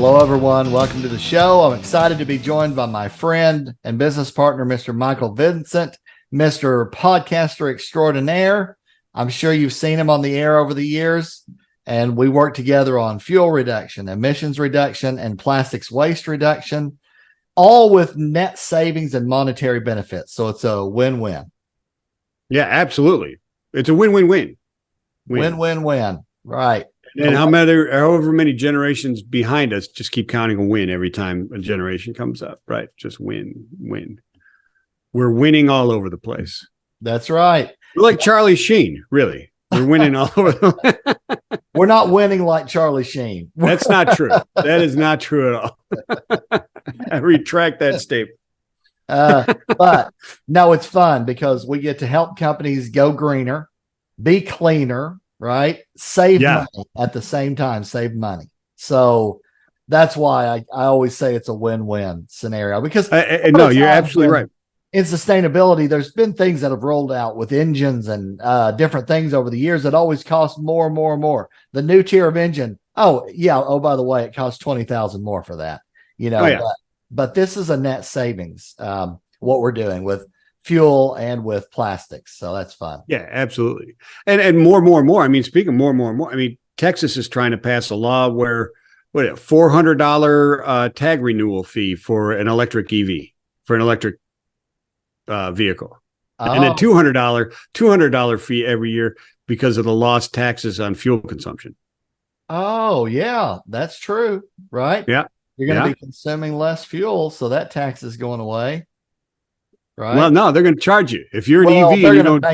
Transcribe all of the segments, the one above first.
Hello, everyone. Welcome to the show. I'm excited to be joined by my friend and business partner, Mr. Michael Vincent, Mr. Podcaster Extraordinaire. I'm sure you've seen him on the air over the years, and we work together on fuel reduction, emissions reduction, and plastics waste reduction, all with net savings and monetary benefits. So it's a win-win. Yeah, absolutely. It's a win-win-win. Win-win-win. Right. And however many generations behind us just keep counting a win every time a generation comes up, right? Just win. We're winning all over the place. That's right. We're like Charlie Sheen, really. We're winning all over. We're not winning like Charlie Sheen. That's not true. That is not true at all. I retract that statement. But no, it's fun because we get to help companies go greener, be cleaner, right? Save money at the same time, save money. So that's why I always say it's a win-win scenario, because no, you're absolutely right. In sustainability, there's been things that have rolled out with engines and different things over the years that always cost more and more and more. The new tier of engine. Oh, yeah. Oh, by the way, it costs $20,000 more for that, but this is a net savings. What we're doing with fuel and with plastics. So that's fun. Yeah, absolutely. And more. I mean, speaking of more, I mean, Texas is trying to pass a law where $400 tag renewal fee for an electric EV, for an electric vehicle. And a $200 fee every year because of the lost taxes on fuel consumption. Oh, yeah, that's true. Right. Yeah. You're going to be consuming less fuel. So that tax is going away. Right. Well, no, they're going to charge you if you're an EV. And you don't.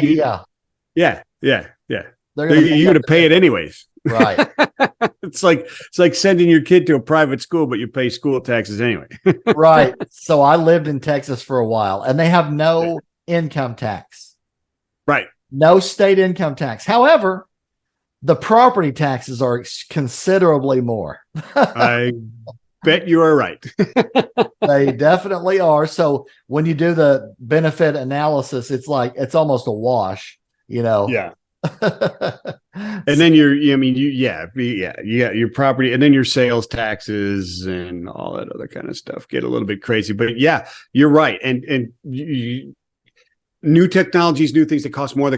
Yeah. You're going to pay it anyways. Right. It's like sending your kid to a private school, but you pay school taxes anyway. Right. So I lived in Texas for a while, and they have no income tax. Right. No state income tax. However, the property taxes are considerably more. I bet you are right. They definitely are. So when you do the benefit analysis, it's almost a wash, Yeah. And then you got your property, and then your sales taxes and all that other kind of stuff get a little bit crazy. But yeah, you're right. And new technologies, new things that cost more.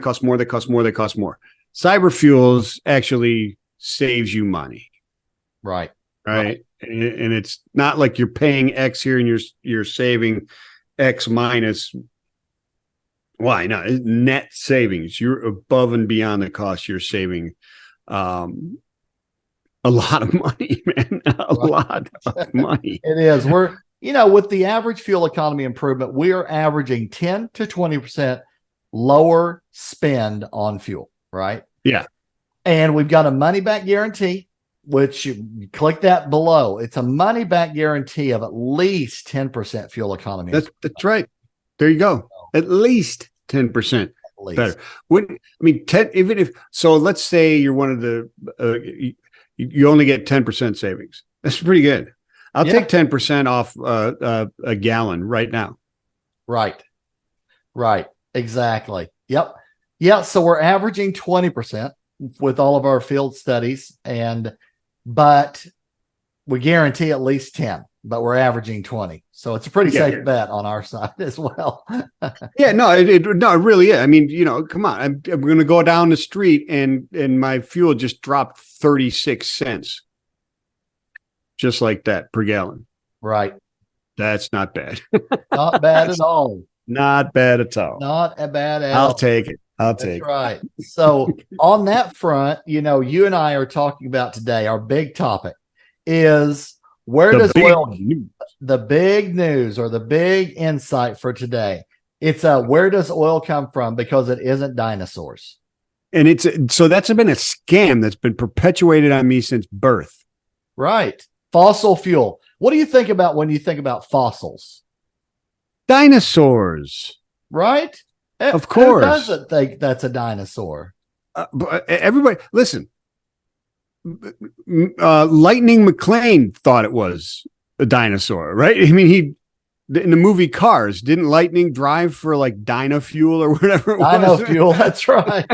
Cyber fuels actually saves you money. Right. And it's not like you're paying X here and you're saving X minus Y. No, net savings. You're above and beyond the cost. You're saving a lot of money, man. A lot of money. It is. We're with the average fuel economy improvement, we are averaging 10 to 20% lower spend on fuel. Right. Yeah. And we've got a money back guarantee, which you click that below. It's a money back guarantee of at least 10% fuel economy. That's right. There you go. At least 10% better. So let's say you're one of the, you only get 10% savings. That's pretty good. I'll take 10% off a gallon right now. Right. Exactly. Yep. Yeah. So we're averaging 20% with all of our field studies, but we guarantee at least 10, but we're averaging 20. So it's a pretty safe bet on our side as well. Yeah, no, it really is. I mean, come on, I'm going to go down the street and my fuel just dropped 36 cents. Just like that per gallon. Right. That's not bad. Not bad at all. Not bad at all. Not a bad at all. I'll take it. Right. So on that front, you and I are talking about today, our big topic is the big news or the big insight for today. It's where does oil come from? Because it isn't dinosaurs. And so that's been a scam that's been perpetuated on me since birth. Right. Fossil fuel. What do you think about when you think about fossils? Dinosaurs. Right? Of course. Who doesn't think that's a dinosaur? But everybody, listen. Lightning McLean thought it was a dinosaur, right? I mean, in the movie Cars, didn't Lightning drive for like Dino Fuel or whatever it was? Dino Fuel, that's right.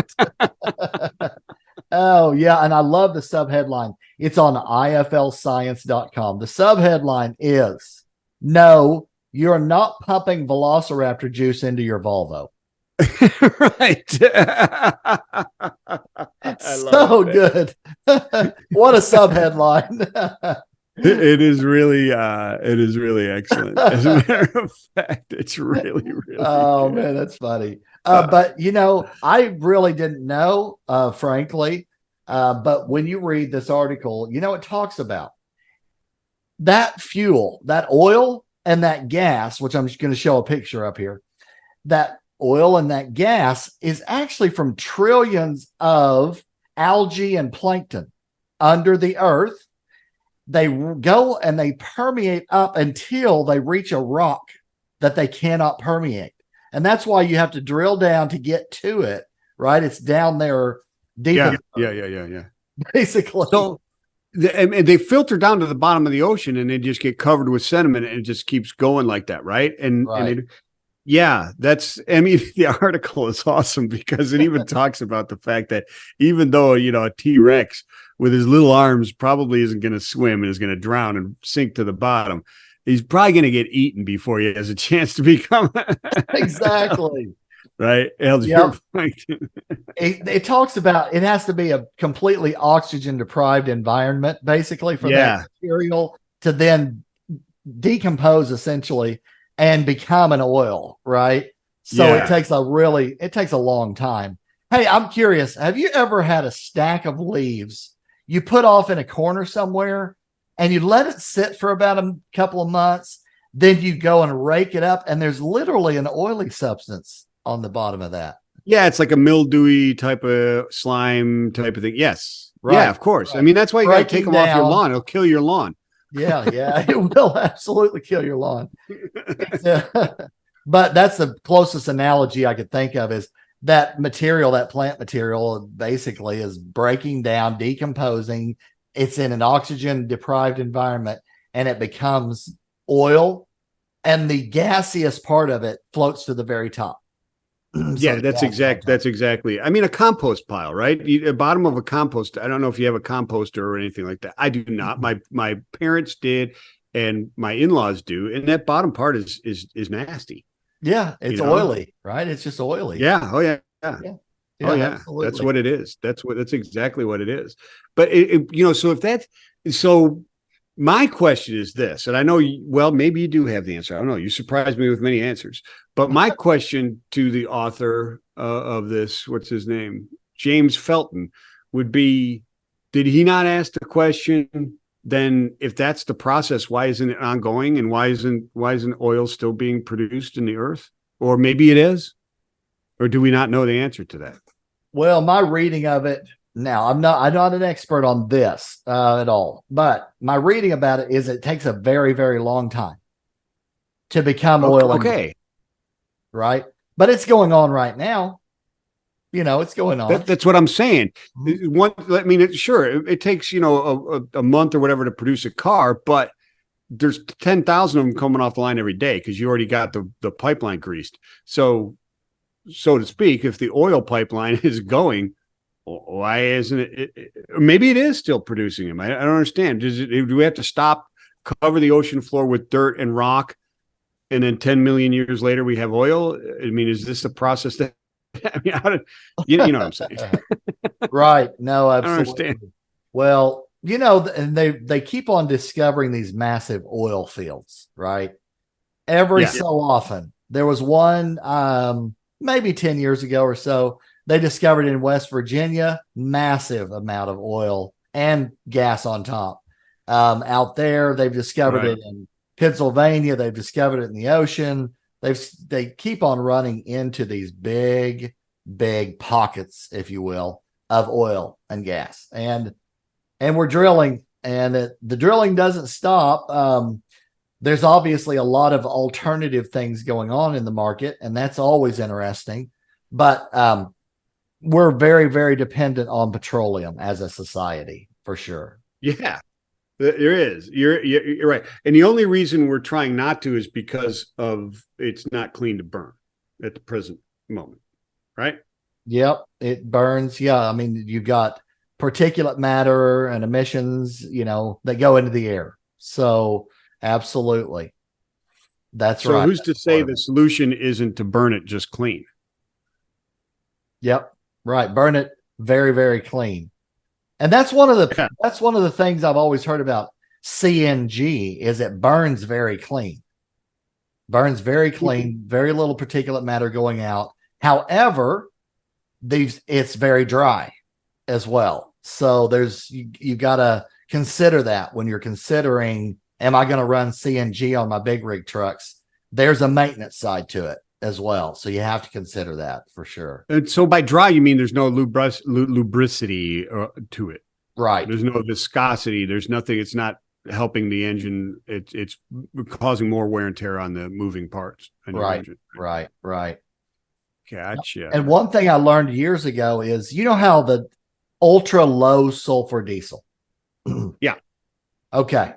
Oh, yeah. And I love the subheadline. It's on iflscience.com. The subheadline is No, you're not pumping Velociraptor juice into your Volvo. Right. I love So it. good. What a subheadline. It is really excellent. As a matter of fact, it's really, really Oh, good. man, that's funny. Uh, But, I really didn't know, frankly. But when you read this article, it talks about that fuel, that oil, and that gas, which I'm just going to show a picture up here. That oil and that gas is actually from trillions of algae and plankton under the earth. They go and they permeate up until they reach a rock that they cannot permeate. And that's why you have to drill down to get to it, right? It's down there deep. Yeah. Basically. So and they filter down to the bottom of the ocean and they just get covered with sediment and it just keeps going like that, right? The article is awesome because it even talks about the fact that even though, a T-Rex with his little arms probably isn't going to swim and is going to drown and sink to the bottom, he's probably going to get eaten before he has a chance to become exactly. right. Yep. It talks about it has to be a completely oxygen deprived environment, basically, for that material to then decompose essentially and become an oil, right? So it takes a long time. Hey, I'm curious. Have you ever had a stack of leaves you put off in a corner somewhere and you let it sit for about a couple of months? Then you go and rake it up and there's literally an oily substance on the bottom of that. Yeah, it's like a mildewy type of slime type of thing. Yes. Right. Yeah, of course. Right. I mean, that's why you got to take them off your lawn. It'll kill your lawn. Yeah, it will absolutely kill your lawn. But that's the closest analogy I could think of is that material, that plant material basically is breaking down, decomposing. It's in an oxygen deprived environment and it becomes oil and the gaseous part of it floats to the very top. Yeah, that's exactly. I mean, a compost pile, right? The bottom of a compost. I don't know if you have a composter or anything like that. I do not. My parents did, and my in-laws do, and that bottom part is nasty. Yeah, it's oily, right? It's just oily. Yeah. Oh yeah. Yeah. Oh yeah. Absolutely. That's what it is. That's exactly what it is. But so my question is this, and I know, maybe you do have the answer. I don't know. You surprised me with many answers. But my question to the author of this, what's his name? James Felton, would be, did he not ask the question, then if that's the process, why isn't it ongoing? And why isn't oil still being produced in the earth? Or maybe it is? Or do we not know the answer to that? Well, my reading of it, now, I'm not an expert on this at all, but my reading about it is it takes a very, very long time to become oil. Okay. Right. But it's going on right now. It's going on. That's what I'm saying. It takes, a month or whatever to produce a car, but there's 10,000 of them coming off the line every day because you already got the pipeline greased. So to speak, if the oil pipeline is going, why isn't it? Maybe it is still producing them. I don't understand. Do we have to stop, cover the ocean floor with dirt and rock, and then 10 million years later we have oil? I mean, is this a process that? I mean, you know what I'm saying? Right? No, absolutely. I don't understand. Well, and they keep on discovering these massive oil fields, right? Every so often. There was one, maybe 10 years ago or so. They discovered in West Virginia, massive amount of oil and gas on top. Out there, they've discovered it in Pennsylvania. They've discovered it in the ocean. They keep on running into these big, big pockets, if you will, of oil and gas. And we're drilling, and the drilling doesn't stop. There's obviously a lot of alternative things going on in the market, and that's always interesting. But we're very, very dependent on petroleum as a society, for sure. Yeah, there is. You're right. And the only reason we're trying not to is because of it's not clean to burn at the present moment, right? Yep, it burns. Yeah, I mean, you've got particulate matter and emissions, that go into the air. So absolutely. That's right. So who's to say the solution isn't to burn it just clean? Yep. Right. Burn it very, very clean. And that's one of the things I've always heard about CNG is it burns very clean. Burns very clean, very little particulate matter going out. However, it's very dry as well. So you got to consider that when you're considering, am I going to run CNG on my big rig trucks? There's a maintenance side to it as well. So you have to consider that for sure. And so by dry, you mean there's no lubricity to it. Right. There's no viscosity. There's nothing. It's not helping the engine. It's causing more wear and tear on the moving parts. Right. Right. Gotcha. And one thing I learned years ago is, how the ultra low sulfur diesel. Yeah. Okay.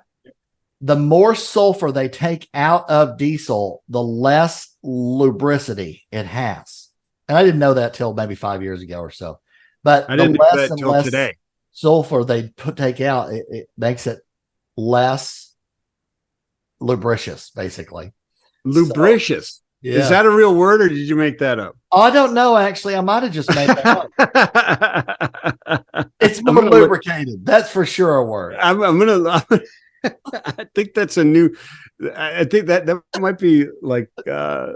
The more sulfur they take out of diesel, the less lubricity it has. And I didn't know that till maybe 5 years ago or so. But I didn't know that until today. Sulfur they take out, it makes it less lubricious, basically. Lubricious. So, yeah. Is that a real word, or did you make that up? I don't know. Actually, I might have just made that up. It's more lubricated. That's for sure a word. I'm gonna. I think that's a new. I think that might be like. I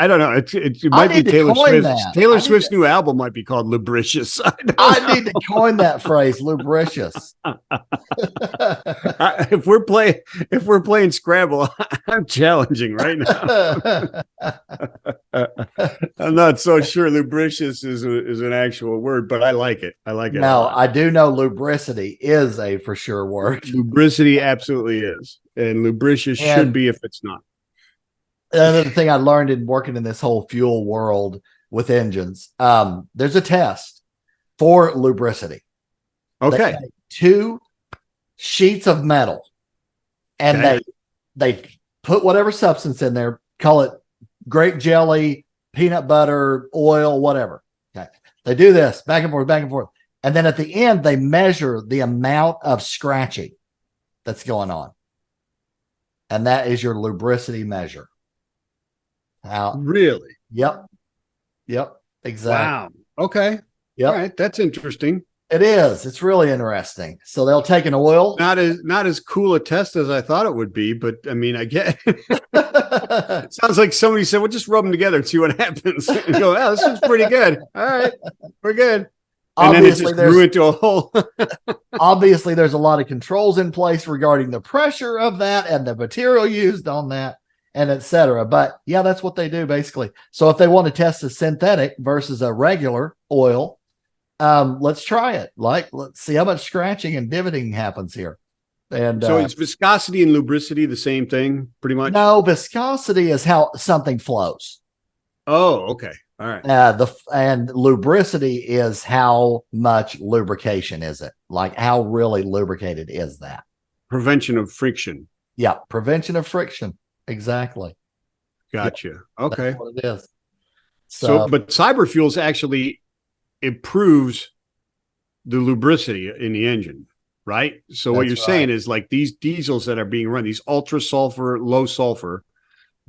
don't know. It might be Taylor Swift. Taylor Swift's new album might be called Lubricious. I need to coin that phrase, lubricious. If we're playing Scrabble, I'm challenging right now. I'm not so sure lubricious is an actual word, but I like it. I like it. No, I do know lubricity is a for sure word. Lubricity absolutely is, and lubricious should be if it's not. Another thing I learned in working in this whole fuel world with engines, there's a test for lubricity. Okay. 2 sheets of metal, and they put whatever substance in there, call it grape jelly, peanut butter, oil, whatever. Okay. They do this back and forth. And then at the end, they measure the amount of scratching that's going on. And that is your lubricity measure. Really? Yep. Exactly. Wow. Okay. Yep. All right. That's interesting. It is. It's really interesting. So they'll take an oil. Not as cool a test as I thought it would be, but I mean, I get it. Sounds like somebody said, well, just rub them together and see what happens. And go, oh, this is pretty good. All right. We're good. And Obviously, then it just grew into a hole. Obviously, there's a lot of controls in place regarding the pressure of that and the material used on that, and etc. But yeah, that's what they do basically. So if they want to test a synthetic versus a regular oil, let's try it. Let's see how much scratching and divoting happens here. And so is viscosity and lubricity the same thing, pretty much? No, viscosity is how something flows. Oh, okay. All right. And lubricity is how much lubrication is it? Like how really lubricated is that? Prevention of friction. Yeah, prevention of friction. Exactly. Gotcha. Yep. Okay. That's what it is. So, but cyber fuels actually improves the lubricity in the engine, right? So what you're saying is like these diesels that are being run, these ultra sulfur, low sulfur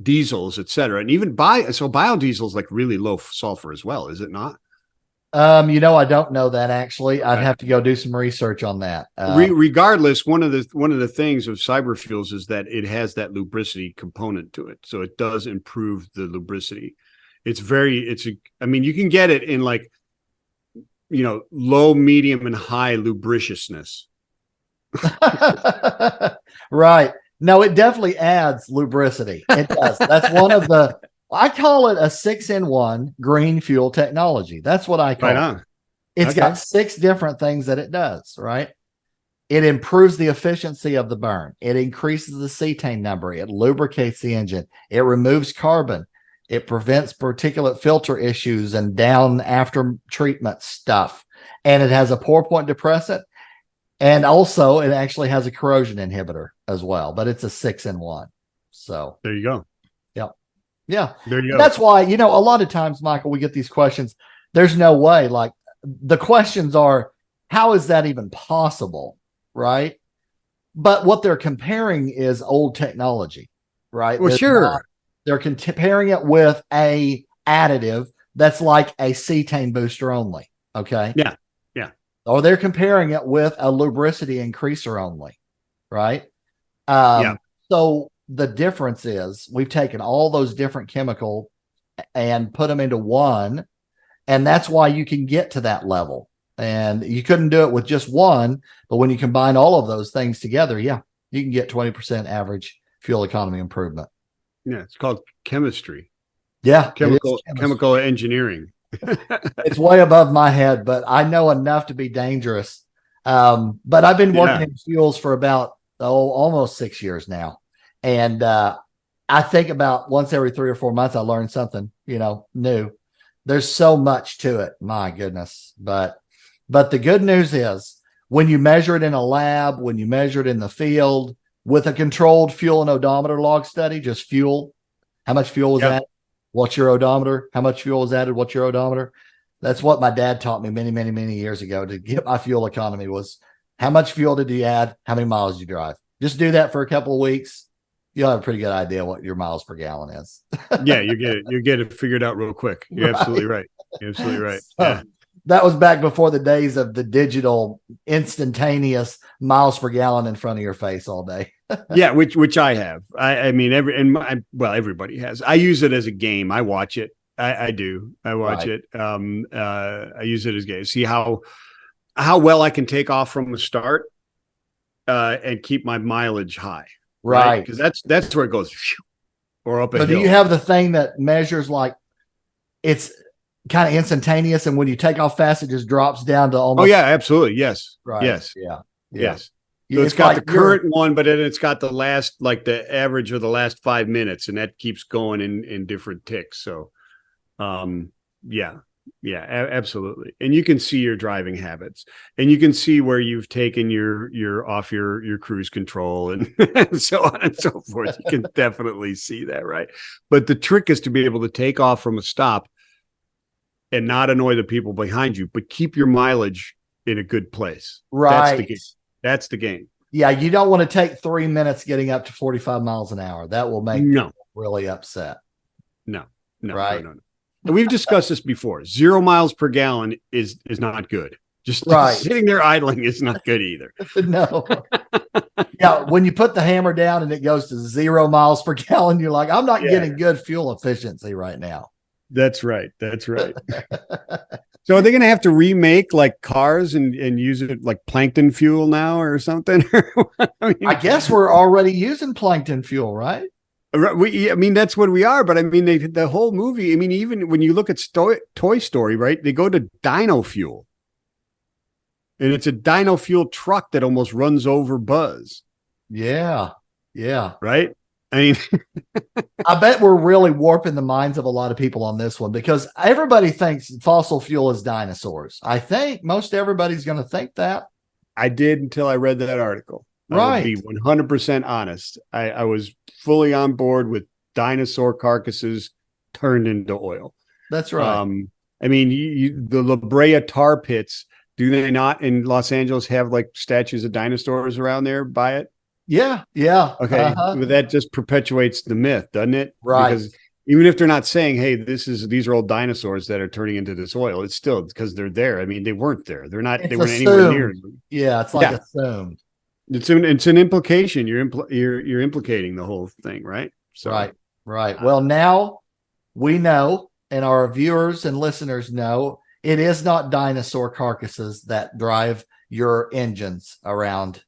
diesels, et cetera, and even biodiesel is like really low sulfur as well, is it not? I don't know that actually. Okay. I'd have to go do some research on that. Regardless, one of the things of cyber fuels is that it has that lubricity component to it, so it does improve the lubricity. I mean, you can get it in like, low, medium, and high lubriciousness. Right. No, it definitely adds lubricity. It does. That's one of I call it a 6-in-1 green fuel technology. That's what I call it. It's got 6 different things that it does, right? It improves the efficiency of the burn. It increases the cetane number. It lubricates the engine. It removes carbon. It prevents particulate filter issues and down after treatment stuff. And it has a pour point depressant. And also it actually has a corrosion inhibitor as well, but it's a 6-in-1. So there you go. Yeah. There you go. That's why, a lot of times, Michael, we get these questions. There's no way. Like the questions are, how is that even possible? Right. But what they're comparing is old technology, right? Well, sure. They're comparing it with a additive that's like a cetane booster only. Okay. Yeah. Yeah. Or they're comparing it with a lubricity increaser only. Right. Yeah. So the difference is we've taken all those different chemical and put them into one. And that's why you can get to that level. And you couldn't do it with just one. But when you combine all of those things together, yeah, you can get 20% average fuel economy improvement. Yeah. It's called chemistry. Yeah. Chemical engineering. It's way above my head, but I know enough to be dangerous. But I've been working in fuels for about almost 6 years now. And I think about once every 3 or 4 months, I learn something, new. There's so much to it. My goodness. But the good news is when you measure it in a lab, when you measure it in the field with a controlled fuel and odometer log study, just fuel, how much fuel was added? What's your odometer? How much fuel was added? What's your odometer? That's what my dad taught me many, many, many years ago to get my fuel economy was how much fuel did you add? How many miles did you drive? Just do that for a couple of weeks. You'll have a pretty good idea what your miles per gallon is. Yeah, you get it figured out real quick. You're absolutely right. You're absolutely right. So, that was back before the days of the digital instantaneous miles per gallon in front of your face all day. Yeah, which I have. I mean, everybody has. I use it as a game. I watch it. I do. I watch it. I use it as a game. See how well I can take off from the start and keep my mileage high. Right. Because that's where it goes or up a hill. Do you have the thing that measures like it's kind of instantaneous, and when you take off fast, it just drops down to almost? Oh yeah, absolutely. Yes. Right. Yes. Yeah. Yes. So it's got like the current one, but then it's got the last, like the average of the last 5 minutes, and that keeps going in different ticks. So, absolutely. And you can see your driving habits, and you can see where you've taken your off your cruise control and so on and so forth. You can definitely see that, right? But the trick is to be able to take off from a stop and not annoy the people behind you, but keep your mileage in a good place. Right. That's the game. Yeah, you don't want to take 3 minutes getting up to 45 miles an hour. That will make people really upset. No. Right. No. We've discussed this before. 0 miles per gallon is not good. Just sitting there idling is not good either. No. Yeah, when you put the hammer down and it goes to 0 miles per gallon, you're like, I'm not getting good fuel efficiency right now. That's right. So are they going to have to remake like cars and use it like plankton fuel now or something? I guess we're already using plankton fuel, right? That's what we are. But I mean, the whole movie, I mean, even when you look at Toy Story, right, they go to dino fuel. And it's a dino fuel truck that almost runs over Buzz. Yeah. Right? I mean, I bet we're really warping the minds of a lot of people on this one because everybody thinks fossil fuel is dinosaurs. I think most everybody's going to think that. I did until I read that article. Right. I would be 100% honest. I was fully on board with dinosaur carcasses turned into oil. That's right. I mean, the La Brea tar pits, do they not in Los Angeles have like statues of dinosaurs around there by it? Yeah. Okay. But that just perpetuates the myth, doesn't it? Right. Because even if they're not saying, hey, these are old dinosaurs that are turning into this oil, it's still because they're there. I mean, they weren't there. They weren't anywhere near. Yeah. It's like assumed. It's an implication. You're implicating the whole thing, right? So Right. Well, now we know, and our viewers and listeners know, it is not dinosaur carcasses that drive your engines around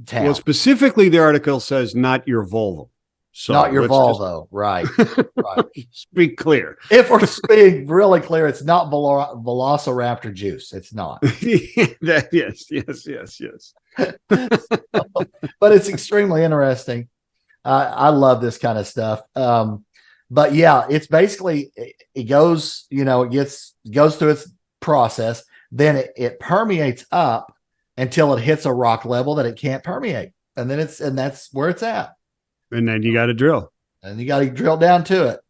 town. Well, specifically, the article says not your Volvo. So not your Volvo, right? Speak clear. If we're being really clear, it's not Velociraptor juice. It's not. Yes. But it's extremely interesting. I love this kind of stuff. But yeah, it's basically it goes, it goes through its process, then it permeates up until it hits a rock level that it can't permeate, and that's where it's at. And then you got to drill. And you got to drill down to it.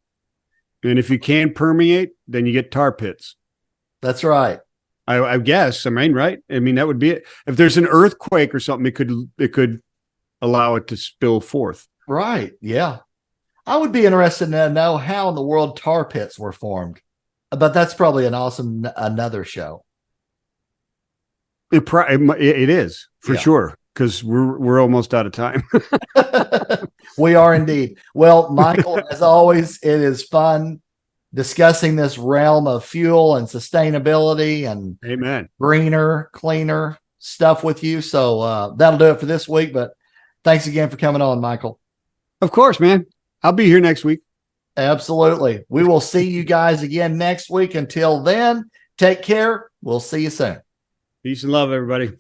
And if you can't permeate, then you get tar pits. That's right. I guess. I mean, right? I mean, that would be it. If there's an earthquake or something, it could allow it to spill forth. Right. Yeah. I would be interested to know how in the world tar pits were formed, but that's probably another show. It is for sure, because we're almost out of time. We are indeed. Well, Michael, as always, it is fun discussing this realm of fuel and sustainability and Amen. greener, cleaner stuff with you. So that'll do it for this week. But thanks again for coming on, Michael. Of course, man. I'll be here next week. Absolutely. We will see you guys again next week. Until then, take care. We'll see you soon. Peace and love, everybody.